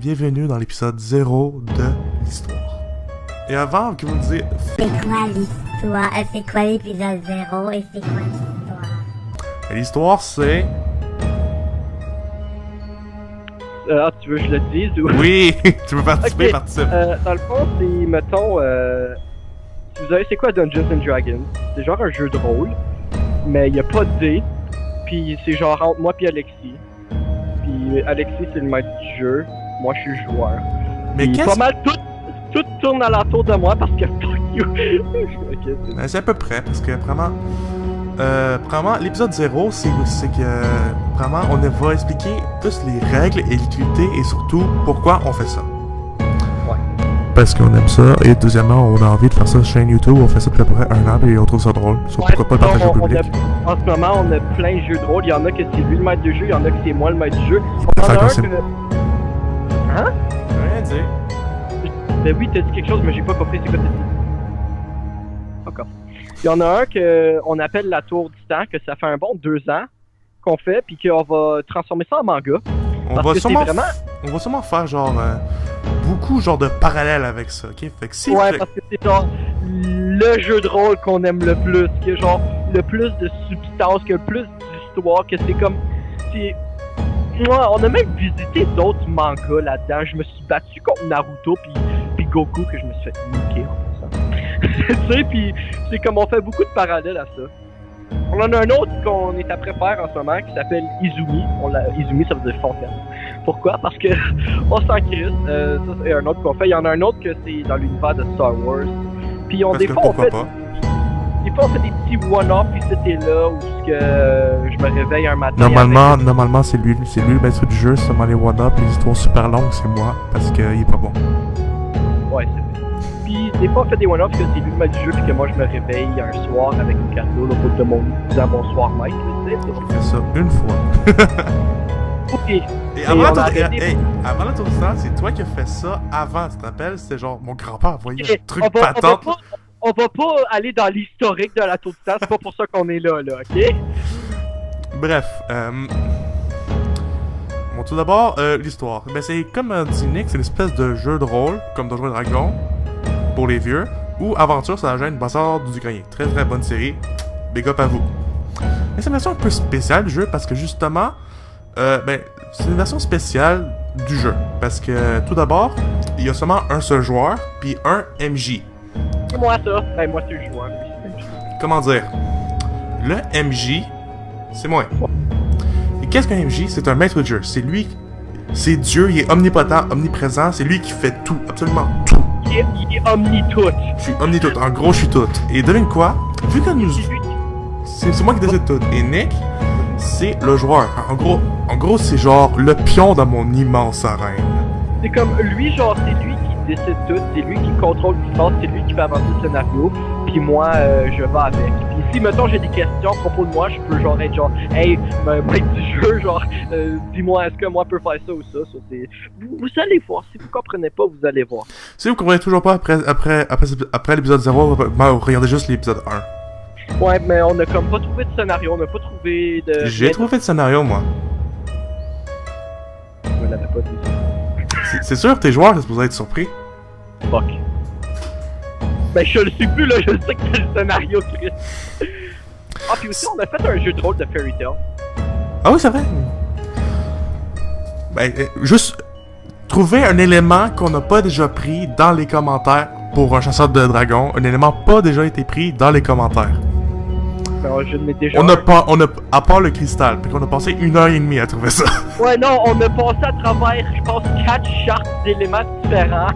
bienvenue dans l'épisode 0 de l'histoire. Et avant que vous me disiez... C'est quoi l'histoire? C'est quoi l'épisode 0 et c'est quoi l'histoire? L'histoire, c'est... tu veux que je le dise ou... Oui, tu veux participer, okay. participe. Dans le fond, c'est, mettons, si vous savez c'est quoi Dungeons and Dragons? C'est genre un jeu de rôle, mais il n'y a pas de dés, puis c'est genre entre moi puis Alexis. Puis Alexis, c'est le maître du jeu, moi je suis le joueur. Mais qu'est-ce... Pas mal, tout tourne alentour de moi parce que fuck you! Okay, c'est à peu près, parce que vraiment... l'épisode 0, c'est que vraiment on va expliquer plus les règles et l'utilité et surtout pourquoi on fait ça. Ouais. Parce qu'on aime ça et deuxièmement on a envie de faire ça sur chaîne YouTube, on fait ça depuis à peu près un an et on trouve ça drôle. So, ouais, pourquoi pas le partager au public? En ce moment on a plein de jeux de rôle, il y en a que c'est lui le maître du jeu, il y en a que c'est moi le maître du jeu. Il peut On faire en a comme un ça. que... Hein? Rien dire. Ben oui, t'as dit quelque chose mais j'ai pas compris c'est quoi t'as dit. Encore. Il y en a un qu'on appelle la tour du temps, que ça fait un bon 2 ans qu'on fait, puis qu'on va transformer ça en manga. On va sûrement faire genre beaucoup genre de parallèles avec ça, ok? Fait que si ouais, parce que c'est genre le jeu de rôle qu'on aime le plus, qui a genre le plus de substance, qui a le plus d'histoire, que c'est comme... Moi, on a même visité d'autres mangas là-dedans. Je me suis battu contre Naruto puis Goku, que je me suis fait niquer en faisant. Tu sais, puis c'est comme on fait beaucoup de parallèles à ça. On en a un autre qu'on est après faire en ce moment qui s'appelle Izumi. Izumi, ça veut dire fontaine. Pourquoi? Parce que on s'en crisse. Ça, c'est un autre qu'on fait. Il y en a un autre que c'est dans l'univers de Star Wars. Puis des fois, on fait des petits one-off, puis c'était là où je me réveille un matin. Normalement c'est lui le maître du jeu, c'est seulement les one-up, les histoires super longues, c'est moi, parce qu'il est pas bon. Ouais, c'est vrai. Puis des fois on fait des one-offs que c'est lui le maître du jeu, puis que moi je me réveille un soir avec une carte au bout de mon disant bonsoir Mike, tu sais. J'ai fait ça une fois. Ok. Et avant la tour du temps, c'est toi qui as fait ça avant, tu te rappelles? C'était genre mon grand-père voyait un truc patent. On va pas aller dans l'historique de la tour du temps, c'est pas pour ça qu'on est là, ok? Bref, bon, tout d'abord, l'histoire. Ben, c'est comme dit Nick, c'est une espèce de jeu de rôle, comme Donjons et Dragons, pour les vieux, ou Aventure sur la chaîne Bassard du Ukrainien. Très très bonne série, big up à vous. Mais c'est une version un peu spéciale du jeu, parce que justement, c'est une version spéciale du jeu. Parce que, tout d'abord, il y a seulement un seul joueur, puis un MJ. C'est moi ça. Ben moi c'est le joueur. Comment dire? Le MJ, c'est moi. Et qu'est-ce qu'un MJ? C'est un maître de jeu. C'est lui, c'est Dieu, il est omnipotent, omniprésent, c'est lui qui fait tout, absolument tout. Il est omni-tout. Je suis omni-tout, en gros je suis tout. Et devine quoi? Vu que nous... C'est moi qui décide tout. Et Nick, c'est le joueur. En gros c'est genre le pion dans mon immense arène. C'est comme lui, genre c'est lui qui décide tout, c'est lui qui contrôle ce qui se passe, c'est lui qui fait avancer le scénario, puis moi je vais avec. Puis si mettons j'ai des questions à propos de moi, je peux genre être genre hey, maître du jeu, genre dis-moi est-ce que moi je peux faire ça ou ça, c'est... Vous allez voir, si vous comprenez pas, vous allez voir. Si vous comprenez toujours pas après l'épisode 0, regardez juste l'épisode 1. Ouais, mais on a comme pas trouvé de scénario, on a pas trouvé de... J'ai trouvé de scénario moi. Je l'avais pas dit. C'est sûr, tes joueurs, t'es supposé être surpris. Fuck. Ben je le suis plus là, je sais que c'est le scénario, Chris. Ah puis aussi on a fait un jeu de rôle de Fairy Tail. Ah oui, c'est vrai. Ben, juste trouver un élément qu'on n'a pas déjà pris dans les commentaires pour un chasseur de dragons. Un élément pas déjà été pris dans les commentaires. Non, je l'ai déjà... À part le cristal, puis qu'on a passé 1h30 à trouver ça. Ouais, non, on a passé à travers, je pense, 4 chartes d'éléments différents.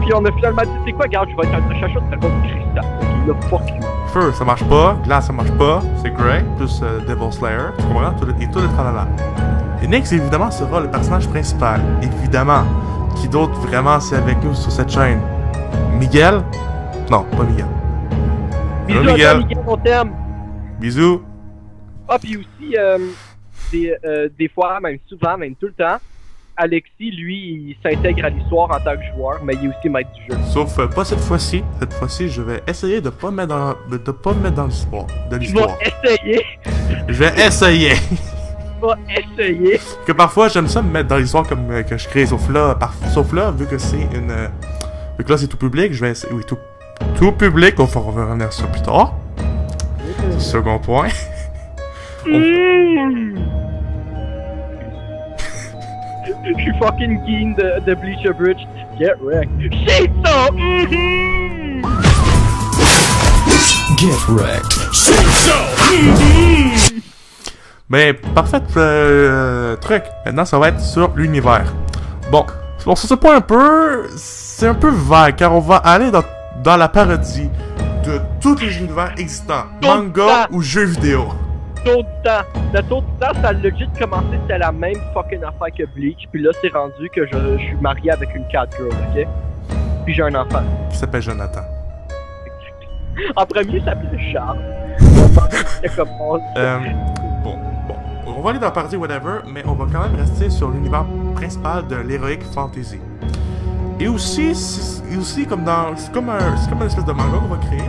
Puis on a finalement dit, c'est quoi, regarde, je vais être un chasseur de dragons de cristal. Ok, là, fuck you. Feu, ça marche pas. Glace, ça marche pas. C'est Grey, plus Devil Slayer. Tu comprends? Et tout le tralala. Et Nick, évidemment, sera le personnage principal. Évidemment. Qui d'autre vraiment c'est avec nous sur cette chaîne? Miguel? Non, pas Miguel. Bisous Hello, à Miguel. toi, Miguel, on t'aime. Bisous. Ah, puis aussi, des fois, même souvent, même tout le temps, Alexis, lui, il s'intègre à l'histoire en tant que joueur, mais il est aussi maître du jeu. Sauf pas cette fois-ci. Cette fois-ci, je vais essayer de pas me mettre dans l'histoire. Tu vas essayer. Je vais essayer. pas essayer. Que parfois, j'aime ça me mettre dans l'histoire comme que je crée, sauf là, vu que c'est une... vu que là, c'est tout public, je vais essayer... Oui, tout public, on va revenir sur ça plus tard. Second point. Je suis fucking keen de Bleacher Bridge. Get wrecked. C'est ça! Get wrecked. C'est ça! Ben, parfait truc. Maintenant, ça va être sur l'univers. Bon, sur ce point c'est un peu vague, car on va aller dans la parodie de tous les univers existants, manga ou jeux vidéo. Le tour du temps, ça a legit commencé, c'était la même fucking affaire que Bleach, puis là, c'est rendu que je suis marié avec une catgirl, ok? Puis j'ai un enfant. Qui s'appelle Jonathan. En premier, il s'appelait Charles. C'était comme bon, on va aller dans la partie whatever, mais on va quand même rester sur l'univers principal de l'heroic fantasy. Et aussi, c'est comme une espèce de manga qu'on va créer.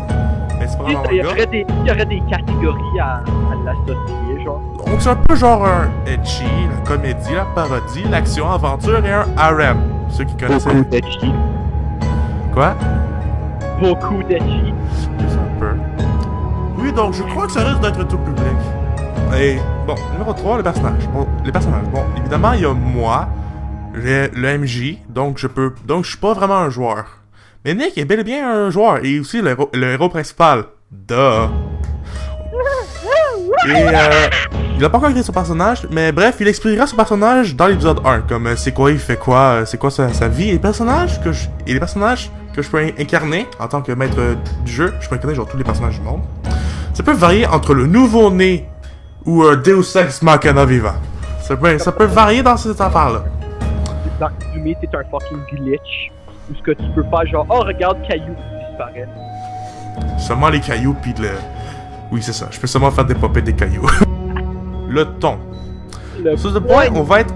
Mais c'est pas vraiment un manga. Il y aurait des catégories à l'associer, genre. Donc c'est un peu genre un ecchi, la comédie, la parodie, l'action, aventure et un harem. Ceux qui connaissaient. Beaucoup d'ecchi. Quoi? Beaucoup d'ecchi. Juste un peu. Oui, donc je crois que ça risque d'être tout public. Et bon, numéro 3, les personnages. Bon, évidemment, il y a moi, le MJ, donc je suis pas vraiment un joueur. Mais Nick est bel et bien un joueur, et aussi le héros principal. Duh! Et il a pas encore créé son personnage, mais bref, il expliquera son personnage dans l'épisode 1, comme c'est quoi, il fait quoi, c'est quoi sa vie, et les personnages que je peux incarner en tant que maître du jeu, je peux incarner genre tous les personnages du monde. Ça peut varier entre le nouveau-né ou Deus Ex Machina Viva. Ça peut varier dans cette affaire-là. Dans Exhumé, c'est un fucking glitch. Où ce que tu peux faire genre, oh regarde, caillou disparaît. Seulement les cailloux pis le... Oui, c'est ça. Je peux seulement faire des popées des cailloux. Le ton. Sur ce point, on va être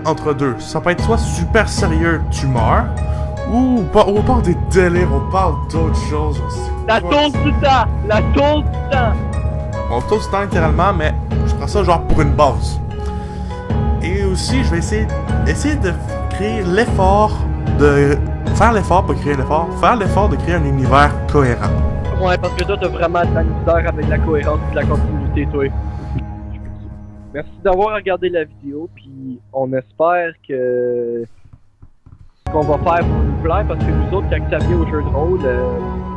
entre deux. Ça peut être soit super sérieux, tu meurs, ou on parle des délires, on parle d'autres choses. La tour du temps! La tour du temps! On tourne du temps littéralement, mais je prends ça genre pour une base. Et aussi, je vais essayer de créer l'effort de... Faire l'effort de créer un univers cohérent. Ouais, parce que toi, t'as vraiment de la misère avec la cohérence et la continuité, toi. Merci d'avoir regardé la vidéo, puis on espère que ce qu'on va faire va nous plaire, parce que nous autres, quand ça vient au jeu de rôle,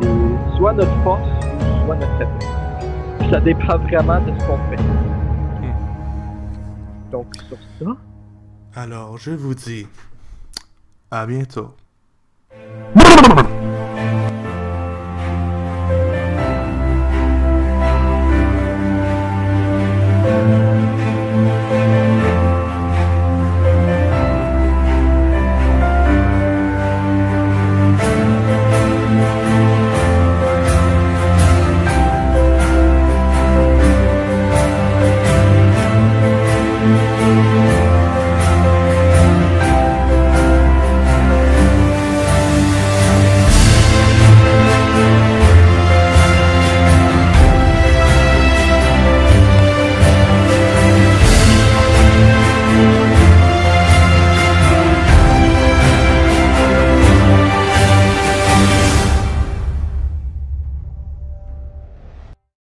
c'est soit notre force ou soit notre faiblesse. Puis ça dépend vraiment de ce qu'on fait. Donc, sur ça... Alors, je vous dis... à bientôt.